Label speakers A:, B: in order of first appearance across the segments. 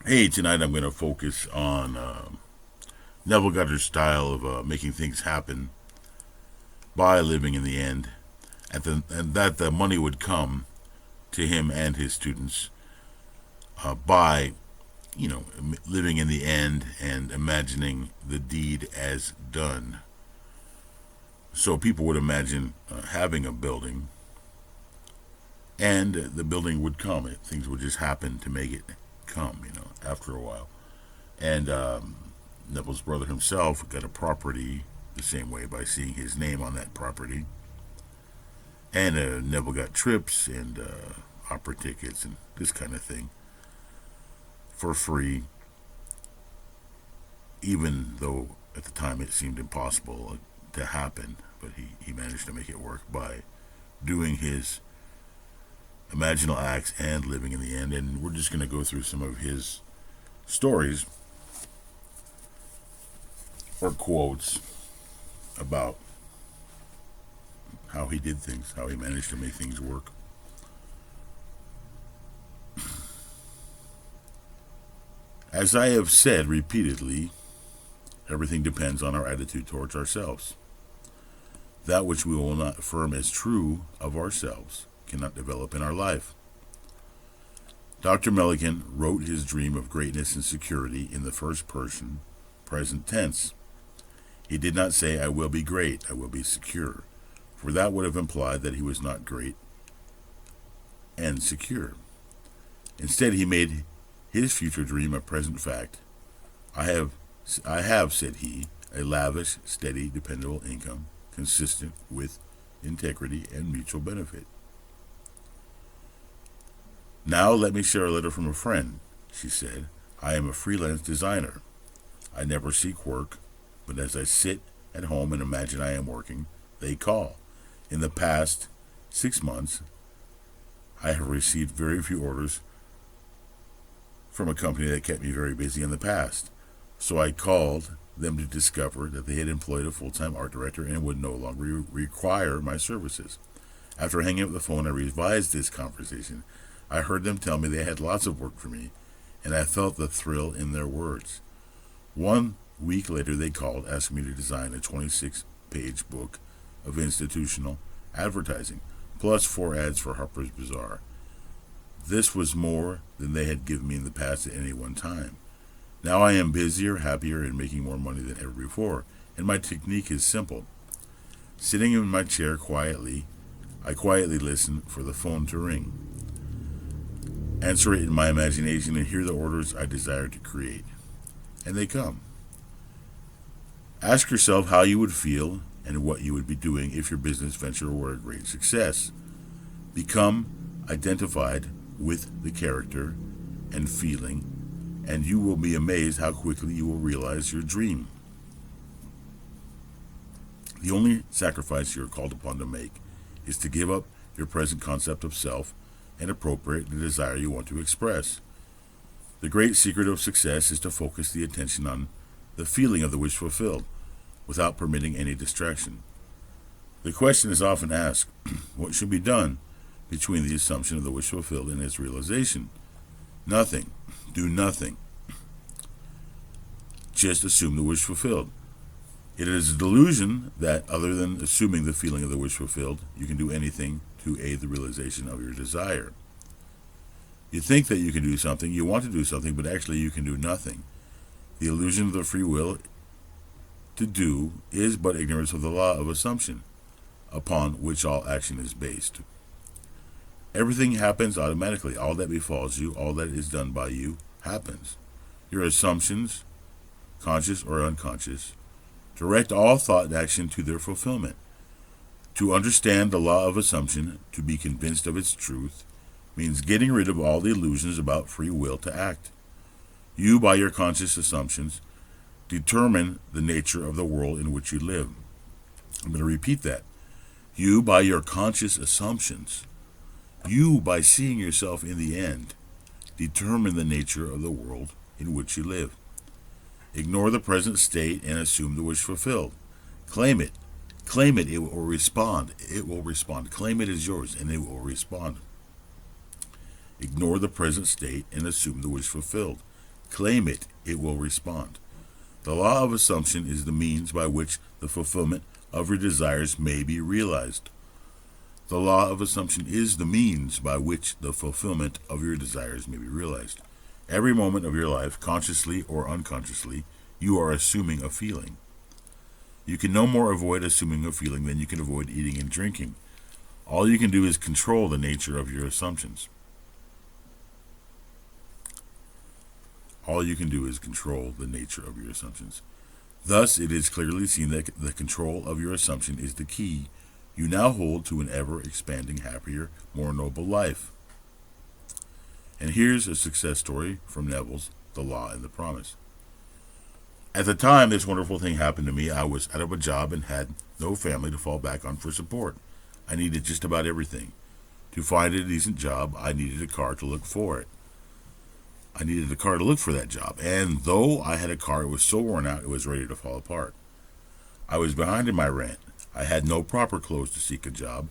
A: Hey, tonight I'm going to focus on Neville Goddard's style of making things happen by living in the end, and that the money would come to him and his students by, living in the end and imagining the deed as done. So people would imagine having a building, and the building would come. Things would just happen to make it come, after a while. And Neville's brother himself got a property the same way by seeing his name on that property. And Neville got trips and opera tickets and this kind of thing for free, even though at the time it seemed impossible to happen. But he managed to make it work by doing his imaginal acts and living in the end. And we're just going to go through some of his stories or quotes about how he did things, how he managed to make things work. As I have said repeatedly, everything depends on our attitude towards ourselves. That which we will not affirm as true of ourselves cannot develop in our life. Dr. Millikan wrote his dream of greatness and security in the first person, present tense. He did not say, I will be great, I will be secure, for that would have implied that he was not great and secure. Instead, he made his future dream a present fact. I have, said he, a lavish, steady, dependable income, consistent with integrity and mutual benefit. Now let me share a letter from a friend, she said. I am a freelance designer. I never seek work, but as I sit at home and imagine I am working, they call. In the past 6 months, I have received very few orders from a company that kept me very busy in the past. So I called them to discover that they had employed a full-time art director and would no longer require my services. After hanging up the phone, I revised this conversation. I heard them tell me they had lots of work for me, and I felt the thrill in their words. 1 week later, they called, asking me to design a 26-page book of institutional advertising, plus 4 ads for Harper's Bazaar. This was more than they had given me in the past at any one time. Now I am busier, happier, and making more money than ever before, and my technique is simple. Sitting in my chair I quietly listen for the phone to ring, answer it in my imagination, and hear the orders I desire to create. And they come. Ask yourself how you would feel and what you would be doing if your business venture were a great success. Become identified with the character and feeling, and you will be amazed how quickly you will realize your dream. The only sacrifice you are called upon to make is to give up your present concept of self and appropriate the desire you want to express. The great secret of success is to focus the attention on the feeling of the wish fulfilled, without permitting any distraction. The question is often asked, what should be done between the assumption of the wish fulfilled and its realization? Nothing. Do nothing. Just assume the wish fulfilled. It is a delusion that, other than assuming the feeling of the wish fulfilled, you can do anything to aid the realization of your desire. You think that you can do something, you want to do something, but actually you can do nothing. The illusion of the free will to do is but ignorance of the law of assumption, upon which all action is based. Everything happens automatically. All that befalls you, all that is done by you, happens. Your assumptions, conscious or unconscious, direct all thought and action to their fulfillment. To understand the law of assumption, to be convinced of its truth, means getting rid of all the illusions about free will to act. You, by your conscious assumptions, determine the nature of the world in which you live. I'm going to repeat that. You, by your conscious assumptions, you, by seeing yourself in the end, determine the nature of the world in which you live. Ignore the present state and assume the wish fulfilled. Claim it. Claim it, it will respond. It will respond. Claim it as yours, and it will respond. Ignore the present state and assume the wish fulfilled. claim it, it will respond. The law of assumption is the means by which the fulfillment of your desires may be realized. The law of assumption is the means by which the fulfillment of your desires may be realized. Every moment of your life, consciously or unconsciously, you are assuming a feeling. You can no more avoid assuming a feeling than you can avoid eating and drinking. All you can do is control the nature of your assumptions. All you can do is control the nature of your assumptions. Thus, it is clearly seen that the control of your assumption is the key you now hold to an ever-expanding, happier, more noble life. And here's a success story from Neville's The Law and the Promise. At the time this wonderful thing happened to me, I was out of a job and had no family to fall back on for support. I needed just about everything. To find a decent job, I needed a car to look for it. I needed a car to look for that job, and though I had a car, it was so worn out it was ready to fall apart. I was behind in my rent. I had no proper clothes to seek a job,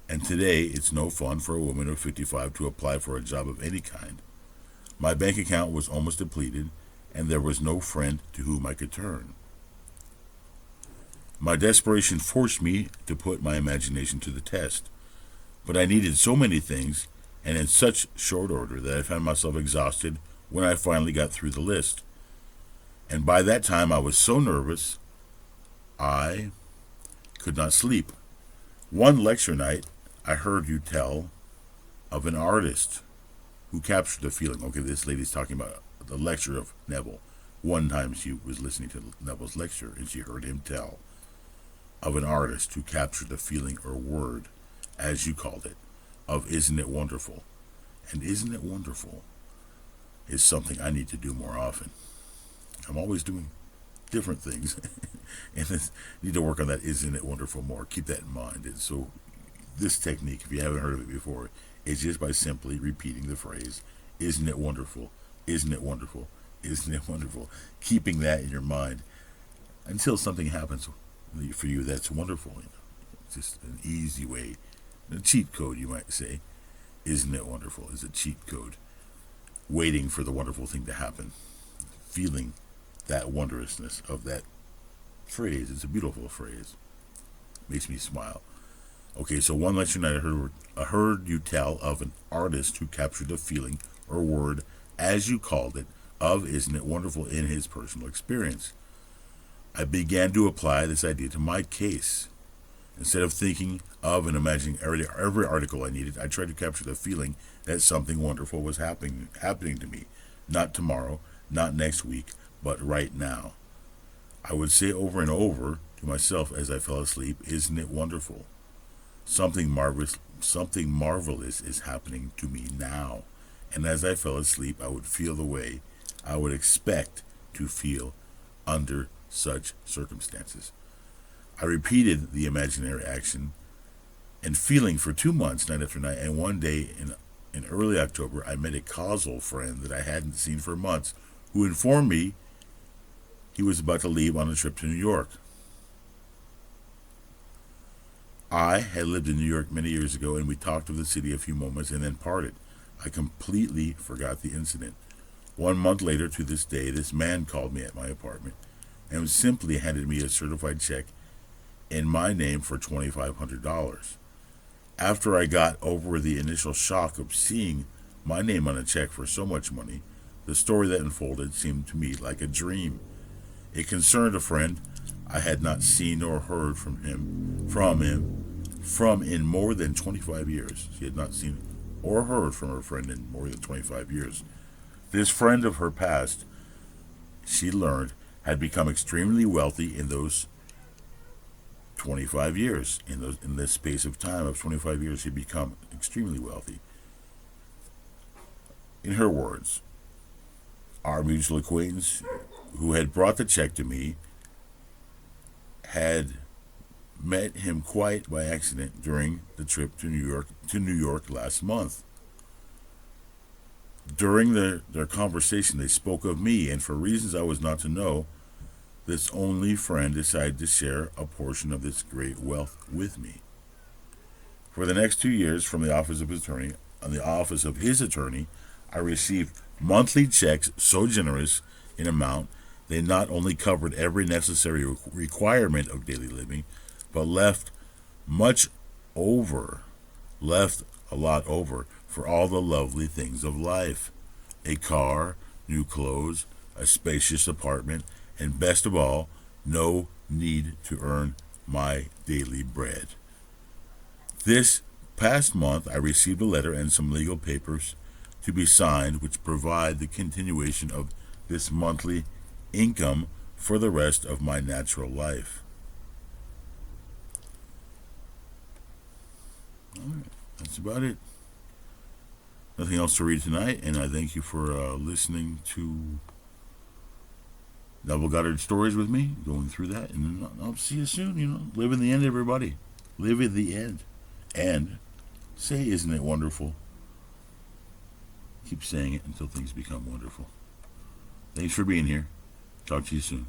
A: and today it's no fun for a woman of 55 to apply for a job of any kind. My bank account was almost depleted, and there was no friend to whom I could turn. My desperation forced me to put my imagination to the test, but I needed so many things, and in such short order, that I found myself exhausted when I finally got through the list. And by that time I was so nervous, I could not sleep. One lecture night, I heard you tell of an artist who captured the feeling. Okay, this lady's talking about the lecture of Neville. One time she was listening to Neville's lecture, and she heard him tell of an artist who captured the feeling or word, as you called it, of "Isn't it wonderful?" And "Isn't it wonderful?" is something I need to do more often. I'm always doing different things, and I need to work on that "Isn't it wonderful?" more. Keep that in mind. And so this technique, if you haven't heard of it before, is just by simply repeating the phrase, "Isn't it wonderful? Isn't it wonderful? Isn't it wonderful?" Keeping that in your mind until something happens for you that's wonderful. It's just an easy way, a cheat code, you might say. "Isn't it wonderful?" is a cheat code. Waiting for the wonderful thing to happen. Feeling that wondrousness of that phrase. It's a beautiful phrase. Makes me smile. Okay, so one lecture night I heard you tell of an artist who captured a feeling or word, as you called it, of "Isn't it wonderful?" in his personal experience. I began to apply this idea to my case. Instead of thinking of and imagining every article I needed, I tried to capture the feeling that something wonderful was happening to me. Not tomorrow, not next week, but right now. I would say over and over to myself as I fell asleep, "Isn't it wonderful? Something marvelous is happening to me now." And as I fell asleep, I would feel the way I would expect to feel under such circumstances. I repeated the imaginary action and feeling for 2 months, night after night, and one day in early October, I met a causal friend that I hadn't seen for months, who informed me he was about to leave on a trip to New York. I had lived in New York many years ago, and we talked of the city a few moments and then parted. I completely forgot the incident. 1 month later, to this day, this man called me at my apartment and simply handed me a certified check in my name for $2,500. After I got over the initial shock of seeing my name on a check for so much money, the story that unfolded seemed to me like a dream. It concerned a friend I had not seen or heard from in more than 25 years. She had not seen or heard from her friend in more than 25 years. This friend of her past, she learned, had become extremely wealthy in those 25 years. In this space of time of 25 years, he'd become extremely wealthy. In her words, our mutual acquaintance who had brought the check to me had met him quite by accident during the trip to New York last month. During their conversation, they spoke of me, and for reasons I was not to know, this only friend decided to share a portion of this great wealth with me. For the next 2 years, from the office of his attorney, I received monthly checks so generous in amount they not only covered every necessary requirement of daily living, but left a lot over for all the lovely things of life. A car, new clothes, a spacious apartment, and best of all, no need to earn my daily bread. This past month, I received a letter and some legal papers to be signed which provide the continuation of this monthly income for the rest of my natural life. All right, that's about it. Nothing else to read tonight, and I thank you for listening to Neville Goddard stories with me, going through that, and I'll see you soon. Live in the end, everybody. Live in the end. And say, isn't it wonderful? Keep saying it until things become wonderful. Thanks for being here. Talk to you soon.